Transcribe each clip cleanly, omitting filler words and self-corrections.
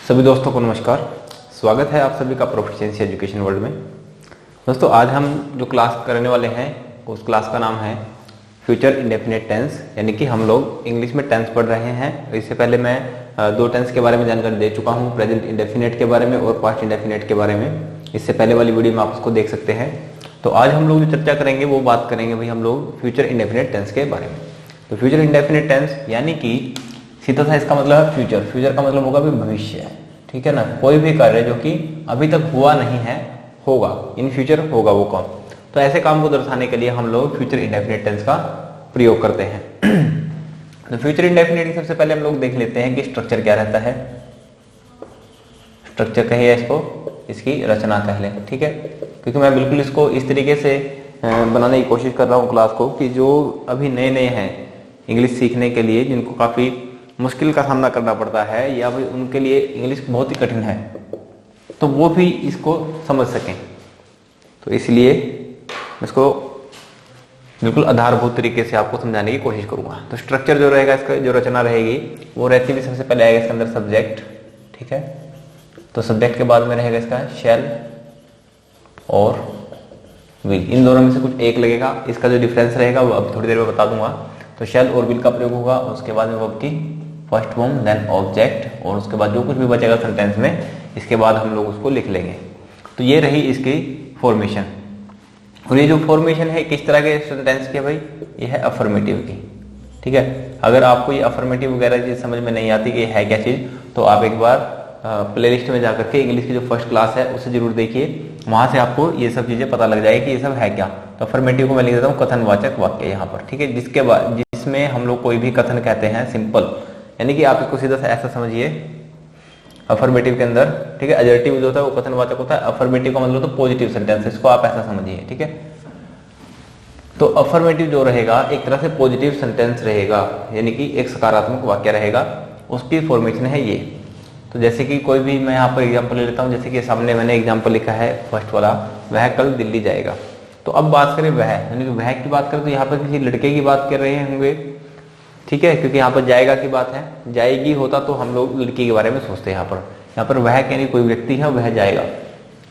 सभी दोस्तों को नमस्कार। स्वागत है आप सभी का प्रोफिशिएंसी एजुकेशन वर्ल्ड में। दोस्तों आज हम जो क्लास करने वाले हैं उस क्लास का नाम है फ्यूचर इंडेफिनिट टेंस, यानी कि हम लोग इंग्लिश में टेंस पढ़ रहे हैं। इससे पहले मैं दो टेंस के बारे में जानकारी दे चुका हूं, प्रेजेंट इंडेफिनिट के बारे में और पास्ट इंडेफिनिट के बारे में। इससे पहले वाली वीडियो में आप उसको देख सकते हैं। तो आज हम लोग जो चर्चा करेंगे वो बात करेंगे भाई हम लोग फ्यूचर इंडेफिनिट टेंस के बारे में। तो फ्यूचर इंडेफिनिट टेंस यानी कि सीधा सा इसका मतलब है फ्यूचर। फ्यूचर का मतलब होगा भी भविष्य, ठीक है ना। कोई भी कार्य जो कि अभी तक हुआ नहीं है होगा, इन फ्यूचर होगा वो काम। तो ऐसे काम को दर्शाने के लिए हम लोग फ्यूचर इंडेफिनिट टेंस का प्रयोग करते हैं। तो फ्यूचर इंडेफिनिट सबसे पहले हम लोग देख लेते हैं कि स्ट्रक्चर क्या रहता है। स्ट्रक्चर कहिए इसको, इसकी रचना कह लें, ठीक है। क्योंकि मैं बिल्कुल इसको इस तरीके से बनाने की कोशिश कर रहा हूँ क्लास को कि जो अभी नए नए हैं इंग्लिश सीखने के लिए, जिनको काफी मुश्किल का सामना करना पड़ता है या फिर उनके लिए इंग्लिश बहुत ही कठिन है, तो वो भी इसको समझ सकें। तो इसलिए इसको बिल्कुल आधारभूत तरीके से आपको समझाने की कोशिश करूंगा। तो स्ट्रक्चर जो रहेगा, इसका जो रचना रहेगी वो रहती है, सबसे पहले आएगा इसके अंदर सब्जेक्ट, ठीक है। तो सब्जेक्ट के बाद में रहेगा इसका शेल और विल। इन दोनों में से कुछ एक लगेगा। इसका जो डिफरेंस रहेगा वो अब थोड़ी देर में बता दूंगा। तो शेल और विल का प्रयोग होगा, उसके बाद में वर्ब की फर्स्ट फॉर्म, देन ऑब्जेक्ट, और उसके बाद जो कुछ भी बचेगा सेंटेंस में, इसके बाद हम लोग उसको लिख लेंगे। तो ये रही इसकी फॉर्मेशन। और ये जो फॉर्मेशन है किस तरह के सेंटेंस की है भाई, ये है अफर्मेटिव की, ठीक है। अगर आपको ये अफर्मेटिव वगैरह चीज समझ में नहीं आती कि है क्या चीज, तो आप एक बार प्लेलिस्ट में जाकर के इंग्लिश की जो फर्स्ट क्लास है उसे जरूर देखिए। वहां से आपको ये सब चीजें पता लग जाएगी कि ये सब है क्या। तो अफर्मेटिव को मैं लिख देता हूँ कथनवाचक वाक्य यहाँ पर, ठीक है। जिसके बाद जिसमें हम लोग कोई भी कथन कहते हैं सिंपल, यानी कि आप इसको सीधा सा ऐसा समझिए अफर्मेटिव के अंदर, ठीक है। एडजेक्टिव जो होता है वो कथनवाचक होता है। अफर्मेटिव का मतलब तो पॉजिटिव सेंटेंस, इसको आप ऐसा समझिए, ठीक है। तो अफर्मेटिव जो रहेगा एक तरह से पॉजिटिव सेंटेंस रहेगा, यानी कि एक सकारात्मक वाक्य रहेगा। उसकी फॉर्मेशन है ये। तो जैसे कि कोई भी मैं यहाँ पर एग्जाम्पल ले लेता हूँ, जैसे कि सामने मैंने एग्जाम्पल लिखा है फर्स्ट वाला, वह कल दिल्ली जाएगा। तो अब बात करें वह, यानी कि वह की बात करें तो यहाँ पर किसी लड़के की बात कर रहे होंगे, ठीक है, क्योंकि यहाँ पर जाएगा की बात है। जाएगी होता तो हम लोग लड़की के बारे में सोचते हैं। यहाँ पर वह यानी कोई व्यक्ति है, वह जाएगा,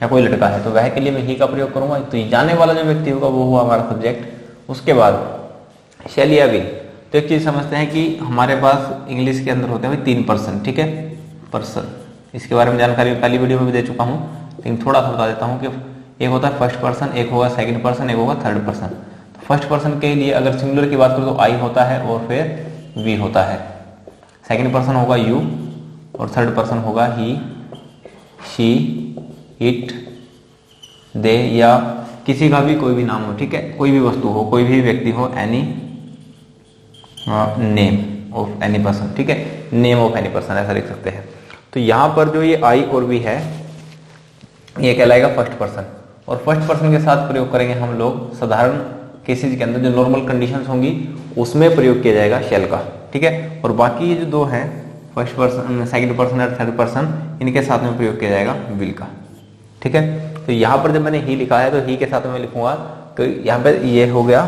या कोई लड़का है, तो वह के लिए मैं ही का प्रयोग करूंगा। तो ये जाने वाला जो व्यक्ति होगा वो हुआ हमारा सब्जेक्ट। उसके बाद शैल या विल। तो एक चीज समझते हैं कि हमारे पास इंग्लिश के अंदर होते हैं 3 पर्सन, ठीक है, पर्सन। इसके बारे में जानकारी पहली वीडियो में भी दे चुका हूँ, लेकिन थोड़ा सा बता देता हूँ कि एक होता है फर्स्ट पर्सन, एक होगा सेकंड पर्सन, एक होगा थर्ड पर्सन। तो फर्स्ट पर्सन के लिए अगर सिंगुलर की बात करें तो आई होता है और फिर वी होता है। सेकंड पर्सन होगा यू और थर्ड पर्सन होगा ही, शी, इट, दे, या किसी का भी कोई भी नाम हो, ठीक है, कोई भी वस्तु हो, कोई भी व्यक्ति हो, any name of any person, ठीक है, नेम ऑफ एनी पर्सन ऐसा लिख सकते हैं। तो यहाँ पर जो ये आई और वी है ये कहलाएगा फर्स्ट पर्सन। और फर्स्ट पर्सन के साथ प्रयोग करेंगे हम लोग साधारण केसेस के अंदर, जो नॉर्मल कंडीशंस होंगी उसमें प्रयोग किया जाएगा शेल का, ठीक है। और बाकी ये जो दो हैं फर्स्ट पर्सन, सेकंड पर्सन और थर्ड पर्सन, इनके साथ में प्रयोग किया जाएगा विल का, ठीक है। तो यहाँ पर जब मैंने ही लिखा है तो ही के साथ में लिखूंगा, तो यहाँ पे ये हो गया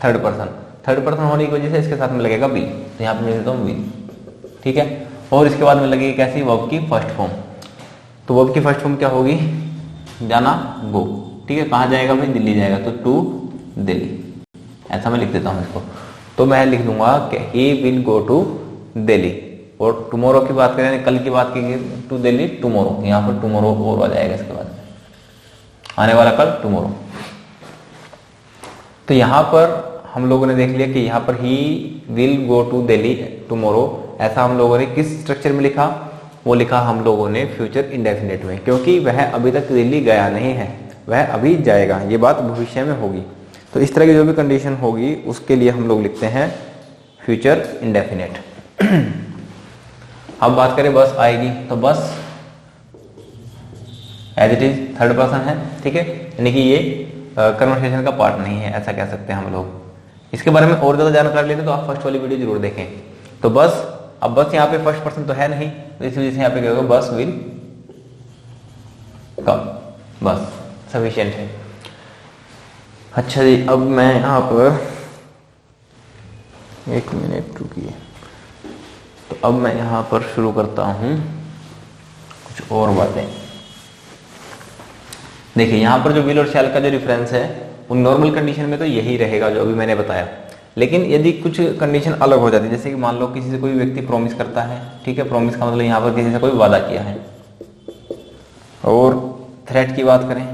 थर्ड पर्सन। थर्ड पर्सन होने की वजह से इसके साथ में लगेगा विल, तो यहाँ पे मैं लिखता हूँ विल, ठीक है। और इसके बाद में लगेगी कैसी, वर्ब की फर्स्ट फॉर्म। तो वर्ब की फर्स्ट फॉर्म क्या होगी, जाना, गो, ठीक है। कहाँ जाएगा भाई, दिल्ली जाएगा, तो टू दिल्ली, ऐसा मैं लिख देता हूँ इसको। तो मैं लिख दूंगा कि he will go to Delhi. और टुमारो की बात करें, कल की बात करेंगे, टू दिल्ली टुमारो, यहाँ पर टुमारो और आ जाएगा इसके बाद, आने वाला कल टुमारो। तो यहाँ पर हम लोगों ने देख लिया कि यहाँ पर he will go to Delhi tomorrow, ऐसा हम लोगों ने किस स्ट्रक्चर में लिखा, वो लिखा हम लोगों ने फ्यूचर इंडेफिनिट में, क्योंकि वह अभी तक दिल्ली गया नहीं है, वह अभी जाएगा, ये बात भविष्य में होगी। तो इस तरह की जो भी कंडीशन होगी उसके लिए हम लोग लिखते हैं फ्यूचर इंडेफिनिट। अब बात करें बस आएगी, तो बस as it is third person है, ठीक है, यानी कि ये कन्वर्सेशन का पार्ट नहीं है, ऐसा कह सकते हैं हम लोग। इसके बारे में और ज्यादा जानकारी लेते तो आप फर्स्ट वाली वीडियो जरूर देखें। तो बस, अब बस यहाँ पे फर्स्ट पर्सन तो है नहीं, तो इस वजह से यहाँ पे क्या होगा, बस विल कम, बस सफिशिएंट है। अच्छा जी, अब मैं यहाँ पर एक मिनट रुकिए। तो अब मैं यहाँ पर शुरू करता हूँ कुछ और बातें देखिए, यहाँ पर जो विल और शैल का जो डिफरेंस है वो नॉर्मल कंडीशन में तो यही रहेगा जो अभी मैंने बताया, लेकिन यदि कुछ कंडीशन अलग हो जाती है, जैसे कि मान लो किसी से कोई व्यक्ति प्रॉमिस करता है, ठीक है, प्रॉमिस का मतलब यहाँ पर किसी से कोई वादा किया है। और थ्रेट की बात करें,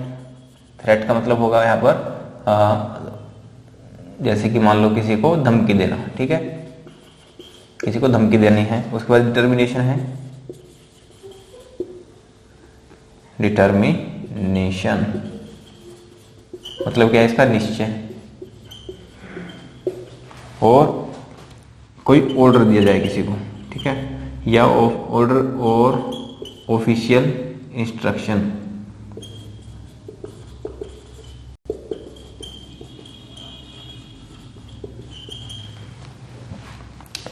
थ्रेट का मतलब होगा यहाँ पर जैसे कि मान लो किसी को धमकी देना, ठीक है, किसी को धमकी देनी है। उसके बाद डिटर्मिनेशन है, डिटर्मिनेशन मतलब क्या है इसका, निश्चय। और कोई ऑर्डर दिया जाए किसी को, ठीक है, या ऑर्डर और ऑफिशियल इंस्ट्रक्शन,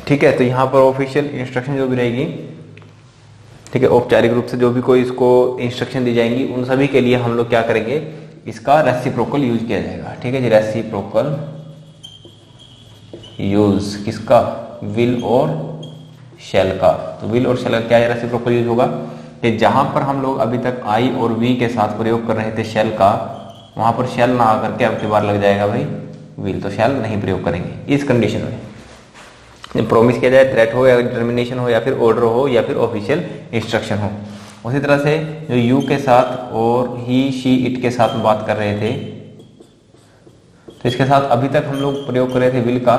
ठीक है। तो यहाँ पर ऑफिशियल इंस्ट्रक्शन जो भी रहेगी, ठीक है, औपचारिक रूप से जो भी कोई इसको इंस्ट्रक्शन दी जाएंगी उन सभी के लिए हम लोग क्या करेंगे, इसका रेसिप्रोकल यूज किया जाएगा, ठीक है जी, रेसिप्रोकल यूज किसका, विल और शैल का। तो विल और शैल का क्या रेसिप्रोकल यूज होगा कि जहां पर हम लोग अभी तक आई और वी के साथ प्रयोग कर रहे थे शैल का, वहां पर शैल ना आकर के अब की बार लग जाएगा भाई विल, तो शैल नहीं प्रयोग करेंगे इस कंडीशन में। प्रॉमिस किया जाए, थ्रेट हो या डिटर्मिनेशन हो या फिर ऑर्डर हो या फिर ऑफिशियल इंस्ट्रक्शन हो। उसी तरह से जो यू के साथ और ही शी इट के साथ बात कर रहे थे, तो इसके साथ अभी तक हम लोग प्रयोग कर रहे थे विल का,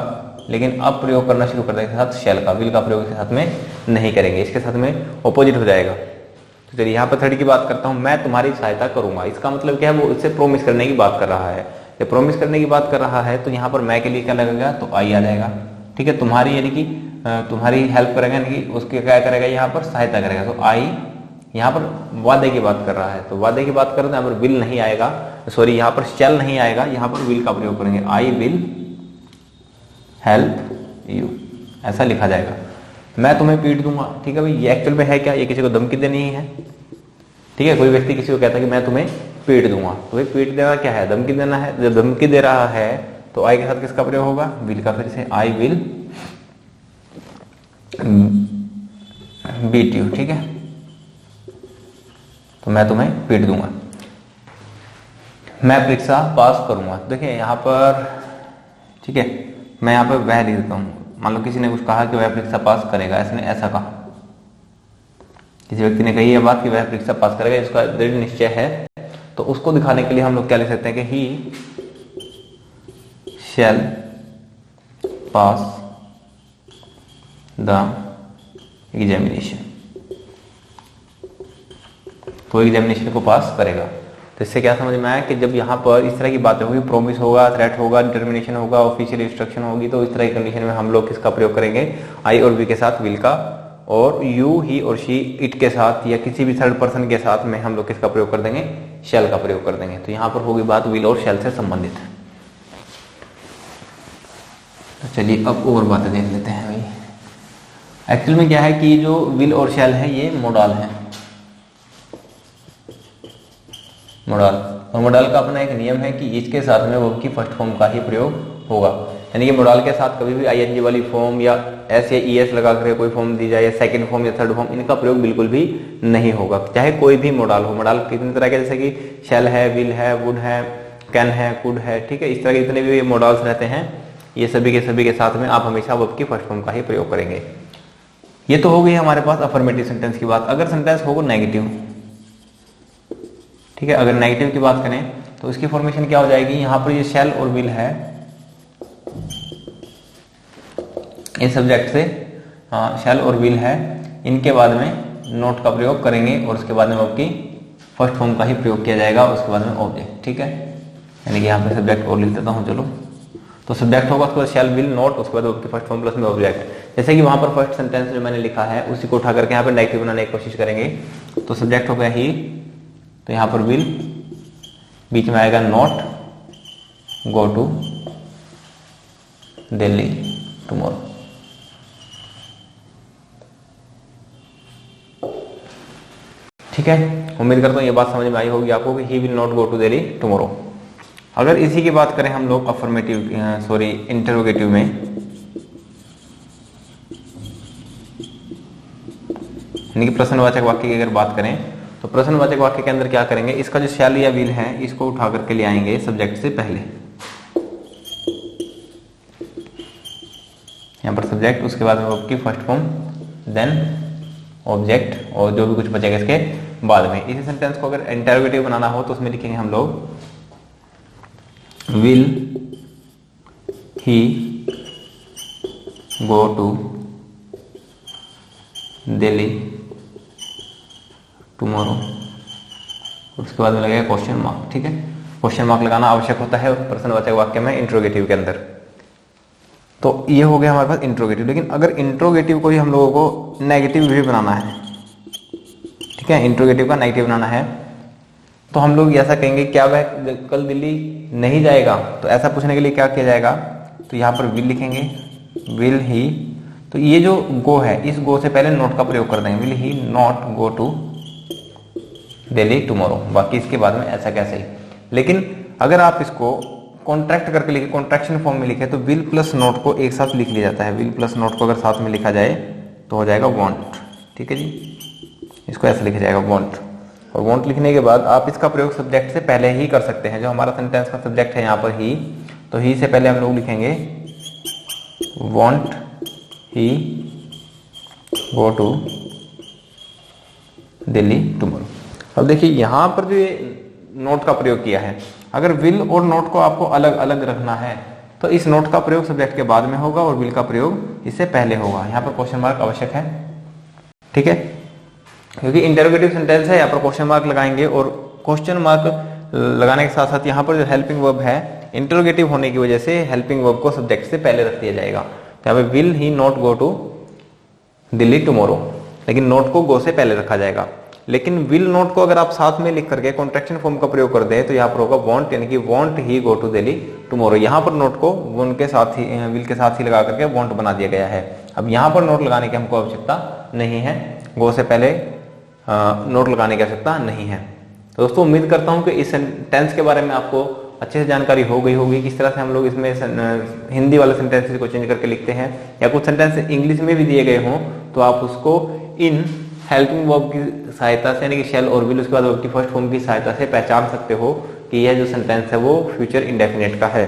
लेकिन अब प्रयोग करना शुरू कर देंगे साथ शैल का। विल का प्रयोग इसके साथ में नहीं करेंगे, इसके साथ में ऑपोजिट हो जाएगा। तो चलिए यहाँ पर थर्ड की बात करता हूँ, मैं तुम्हारी सहायता करूंगा। इसका मतलब क्या है, वो इससे प्रॉमिस करने की बात कर रहा है। जब प्रॉमिस करने की बात कर रहा है तो यहाँ पर मैं के लिए क्या लगेगा, तो आई आ जाएगा, ठीक है। तुम्हारी यानी कि तुम्हारी हेल्प करेगा, यानी कि उसके क्या करेगा, यहाँ पर सहायता करेगा। तो आई यहाँ पर वादे की बात कर रहा है, तो वादे की बात करें तो यहाँ पर विल नहीं आएगा, सॉरी यहाँ पर शैल नहीं आएगा, यहाँ पर विल का प्रयोग करेंगे। आई विल हेल्प यू, ऐसा लिखा जाएगा। मैं तुम्हें पीट दूंगा, ठीक है भाई, ये एक्चुअल में है क्या, ये किसी को धमकी देनी ही है, ठीक है। कोई व्यक्ति किसी को कहता है कि मैं तुम्हें पीट दूंगा, तो भाई पीट देना क्या है, धमकी देना है। जब धमकी दे रहा है तो आई के साथ किसका प्रयोग होगा, विल का। फिर से आई विल बीट यू, ठीक है, तो मैं तुम्हें पीट दूंगा। मैं परीक्षा पास करूंगा, देखिए यहाँ पर, ठीक है, मैं यहाँ पर वह लिख देता हूँ। मान लो किसी ने कुछ कहा कि वह परीक्षा पास करेगा, इसने ऐसा कहा, किसी व्यक्ति ने कही यह बात कि वह परीक्षा पास करेगा, इसका दृढ़ निश्चय है, तो उसको दिखाने के लिए हम लोग क्या लिख सकते हैं कि ही शैल पास द एग्जामिनेशन, तो एग्जामिनेशन को पास करेगा। तो इससे क्या समझ में आया कि जब यहाँ पर इस तरह की बातें होगी, प्रॉमिस होगा, थ्रेट होगा, डिटर्मिनेशन होगा, ऑफिशियल इंस्ट्रक्शन होगी, तो इस तरह की कंडीशन में हम लोग किसका प्रयोग करेंगे, आई और वी के साथ विल का, और यू ही और शी इट के साथ या किसी भी थर्ड पर्सन के साथ में हम लोग किसका प्रयोग कर देंगे, शैल का प्रयोग कर देंगे। तो यहाँ पर होगी बात विल और शैल से संबंधित। तो चलिए अब और बातें देख लेते हैं भाई। एक्चुअल में क्या है कि जो विल और शैल है ये मोडाल है, मोडाल, और मोडाल का अपना एक नियम है कि इसके साथ में वर्ब की फर्स्ट फॉर्म का ही प्रयोग होगा। यानी कि मोडाल के साथ कभी भी आईएनजी वाली फॉर्म या एस या ईएस लगा कर कोई फॉर्म दी जाए, या सेकंड फॉर्म या थर्ड फॉर्म, इनका प्रयोग बिल्कुल भी नहीं होगा, चाहे कोई भी मोडाल हो। मोडाल कितने तरह के, जैसे कि शैल है, विल है, वुड है, कैन है, कुड है, ठीक है, इस तरह के जितने भी मोडाल्स रहते हैं, ये सभी के साथ में आप हमेशा वर्ब की फर्स्ट फॉर्म का ही प्रयोग करेंगे। ये तो हो गई हमारे पास अफर्मेटिव सेंटेंस की बात। अगर सेंटेंस होगा नेगेटिव, ठीक है, अगर नेगेटिव की बात करें तो इसकी फॉर्मेशन क्या हो जाएगी, यहां पर ये शैल और विल है, इस सब्जेक्ट से शैल और विल है, इनके बाद में नोट का प्रयोग करेंगे और उसके बाद में वर्ब की फर्स्ट फॉर्म का ही प्रयोग किया जाएगा, उसके बाद में ऑब्जेक्ट, ठीक है। यानी कि यहाँ पे सब्जेक्ट और लिख देता हूँ, चलो, तो सब्जेक्ट होगा, उसके बाद शैल विल नोट, उसके बाद वर्ब की फर्स्ट फॉर्म प्लस में ऑब्जेक्ट। जैसे कि वहां पर फर्स्ट सेंटेंस जो मैंने लिखा है उसी को उठा करके यहाँ पर नेगेटिव बनाने की कोशिश करेंगे। तो सब्जेक्ट हो गया ही, तो यहाँ पर विल, बीच में आएगा not go to Delhi tomorrow, ठीक है। उम्मीद करता हूँ ये बात समझ में आई होगी आपको कि he will not go to Delhi tomorrow. अगर इसी की बात करें हम लोग अफर्मेटिव, सॉरी इंटरोगेटिव में, यानी कि प्रश्नवाचक वाक्य की अगर बात करें तो प्रश्नवाचक वाक्य के अंदर क्या करेंगे, इसका जो शैल या विल है इसको उठा करके ले आएंगे सब्जेक्ट से पहले। यहाँ पर सब्जेक्ट, उसके बाद वर्ब की फर्स्ट फॉर्म, देन ऑब्जेक्ट, और जो भी कुछ बचेगा इसके बाद में। इसी सेंटेंस को अगर इंटरोगेटिव बनाना हो तो उसमें लिखेंगे हम लोग will he go to Delhi tomorrow, उसके बाद में लगेगा क्वेश्चन मार्क। ठीक है, क्वेश्चन मार्क लगाना आवश्यक होता है प्रश्नवाचक वाक्य में इंट्रोगेटिव के अंदर। तो ये हो गया हमारे पास इंट्रोगेटिव। लेकिन अगर इंट्रोगेटिव को ही हम लोगों को नेगेटिव भी बनाना है, ठीक है, इंट्रोगेटिव का नेगेटिव बनाना है, तो हम लोग ऐसा कहेंगे क्या वह कल दिल्ली नहीं जाएगा, तो ऐसा पूछने के लिए क्या किया जाएगा, तो यहाँ पर विल लिखेंगे, विल ही, तो ये जो गो है इस गो से पहले नॉट का प्रयोग कर देंगे, will he not go to Delhi tomorrow, बाकी इसके बाद में ऐसा कैसे ही। लेकिन अगर आप इसको कॉन्ट्रैक्ट करके लिखे, कॉन्ट्रैक्शन फॉर्म में लिखे, तो विल प्लस नॉट को एक साथ लिख लिया जाता है। विल प्लस नॉट को अगर साथ में लिखा जाए तो हो जाएगा वांट। ठीक है जी, इसको ऐसे लिखा जाएगा वांट। और वांट लिखने के बाद आप इसका प्रयोग सब्जेक्ट से पहले ही कर सकते हैं। जो हमारा सेंटेंस का सब्जेक्ट है यहाँ पर ही, तो ही से पहले हम लोग लिखेंगे want he go to Delhi tomorrow. अब देखिए यहाँ पर जो ये नोट का प्रयोग किया है, अगर विल और नोट को आपको अलग अलग रखना है तो इस नोट का प्रयोग सब्जेक्ट के बाद में होगा और विल का प्रयोग इससे पहले होगा। यहाँ पर क्वेश्चन मार्क आवश्यक है। ठीक है, क्योंकि इंटरोगेटिव सेंटेंस है, यहाँ पर क्वेश्चन मार्क लगाएंगे, और क्वेश्चन मार्क लगाने के साथ साथ यहाँ पर जो हेल्पिंग वर्ब है इंटरोगेटिव होने की वजह से हेल्पिंग वर्ब को सब्जेक्ट से पहले रख दिया जाएगा। यहाँ पे will he not go to Delhi tomorrow, लेकिन नोट को गो से पहले रखा जाएगा। लेकिन विल नोट को अगर आप साथ में लिख करके कॉन्ट्रैक्शन फॉर्म का प्रयोग कर दें तो यहाँ पर होगा वांट, यानी कि want he go to Delhi tomorrow. यहाँ पर नोट को उनके साथ ही विल के साथ ही लगा करके वांट बना दिया गया है। अब यहाँ पर नोट लगाने की हमको आवश्यकता नहीं है, गो से पहले नोट लगाने की आवश्यकता नहीं है। तो दोस्तों उम्मीद करता हूँ कि इस सेंटेंस के बारे में आपको अच्छे से जानकारी हो गई होगी, किस तरह से हम लोग इसमें हिंदी वाले सेंटेंसेस को चेंज करके लिखते हैं, या कुछ सेंटेंस इंग्लिश में भी दिए गए हों तो आप उसको इन हेल्पिंग वर्ब की सहायता से, यानी कि शेल और विल, उसके बाद वर्ब की फर्स्ट फॉर्म की सहायता से पहचान सकते हो कि यह जो सेंटेंस है वो फ्यूचर इंडेफिनिट का है।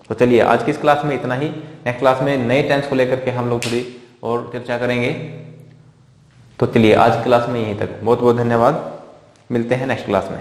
तो चलिए आज की इस क्लास में इतना ही। नेक्स्ट क्लास में नए टेंस को लेकर के हम लोग थोड़ी और चर्चा करेंगे। तो चलिए आज की क्लास में यहीं तक। बहुत बहुत धन्यवाद, मिलते हैं नेक्स्ट क्लास में।